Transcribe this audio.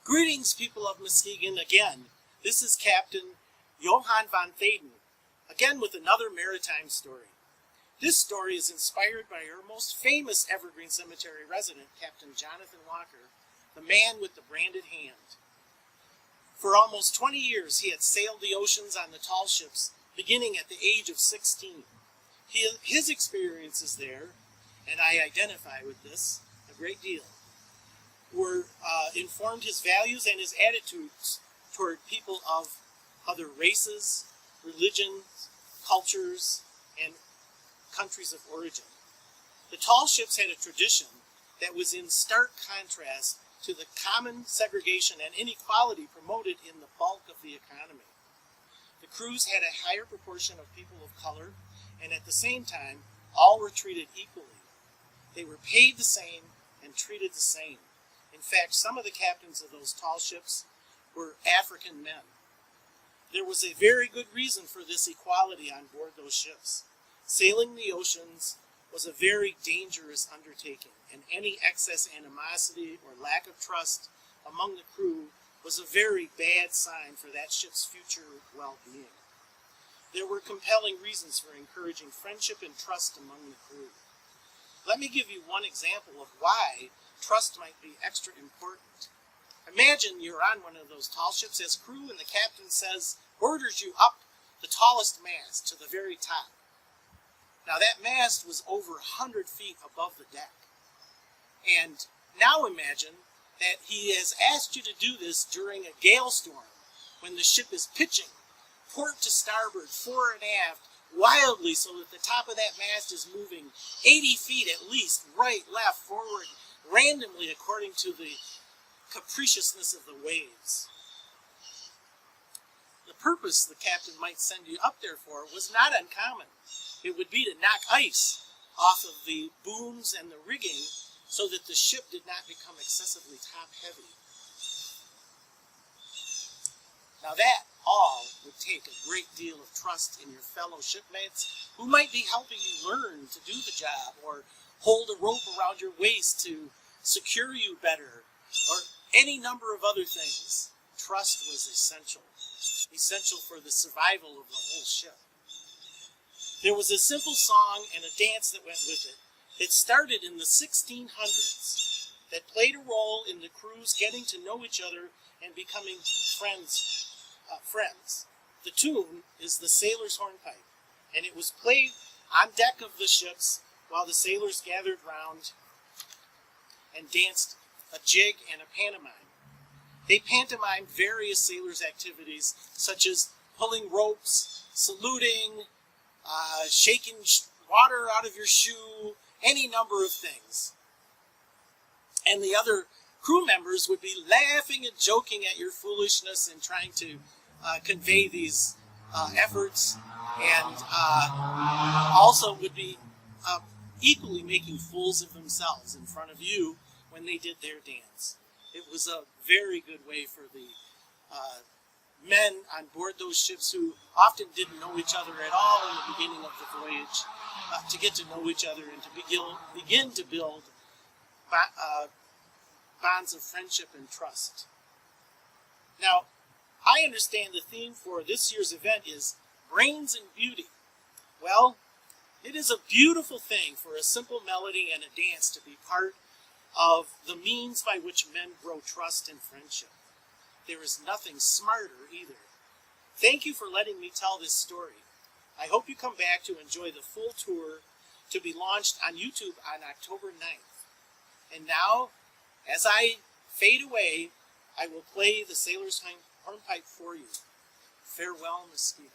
Greetings, people of Muskegon. Again, this is Captain Johann von Thaden, again with another maritime story. This story is inspired by our most famous Evergreen Cemetery resident, Captain Jonathan Walker, the man with the branded hand. For almost 20 years, he had sailed the oceans on the tall ships, beginning at the age of 16. His experiences there, and I identify with this a great deal, were informed his values and his attitudes toward people of other races, religions, cultures, and countries of origin. The tall ships had a tradition that was in stark contrast to the common segregation and inequality promoted in the bulk of the economy. The crews had a higher proportion of people of color, and at the same time, all were treated equally. They were paid the same and treated the same. In fact, some of the captains of those tall ships were African men. There was a very good reason for this equality on board those ships. Sailing the oceans was a very dangerous undertaking, and any excess animosity or lack of trust among the crew was a very bad sign for that ship's future well-being. There were compelling reasons for encouraging friendship and trust among the crew. Let me give you one example of why trust might be extra important. Imagine you're on one of those tall ships as crew and the captain orders you up the tallest mast to the very top. Now that mast was over 100 feet above the deck. And now imagine that he has asked you to do this during a gale storm when the ship is pitching, port to starboard, fore and aft, wildly so that the top of that mast is moving 80 feet at least, right, left, forward, randomly according to the capriciousness of the waves. The purpose the captain might send you up there for was not uncommon. It would be to knock ice off of the booms and the rigging so that the ship did not become excessively top-heavy. Now that all would take a great deal of trust in your fellow shipmates who might be helping you learn to do the job or hold a rope around your waist to secure you better or any number of other things. Trust was essential for the survival of the whole ship. There was a simple song and a dance that went with it. It started in the 1600s that played a role in the crews getting to know each other and becoming friends. The tune is the Sailor's Hornpipe, and it was played on deck of the ships while the sailors gathered round and danced a jig and a pantomime. They pantomimed various sailors' activities, such as pulling ropes, saluting, shaking water out of your shoe, any number of things. And the other crew members would be laughing and joking at your foolishness and trying to convey these efforts, and also would be equally making fools of themselves in front of you when they did their dance. It was a very good way for the men on board those ships who often didn't know each other at all in the beginning of the voyage to get to know each other and to begin to build bonds of friendship and trust. Now, I understand the theme for this year's event is Brains and Beauty. Well, it is a beautiful thing for a simple melody and a dance to be part of the means by which men grow trust and friendship. There is nothing smarter either. Thank you for letting me tell this story. I hope you come back to enjoy the full tour to be launched on YouTube on October 9th. And now, as I fade away, I will play the Sailor's Hornpipe for you. Farewell, Muskegon.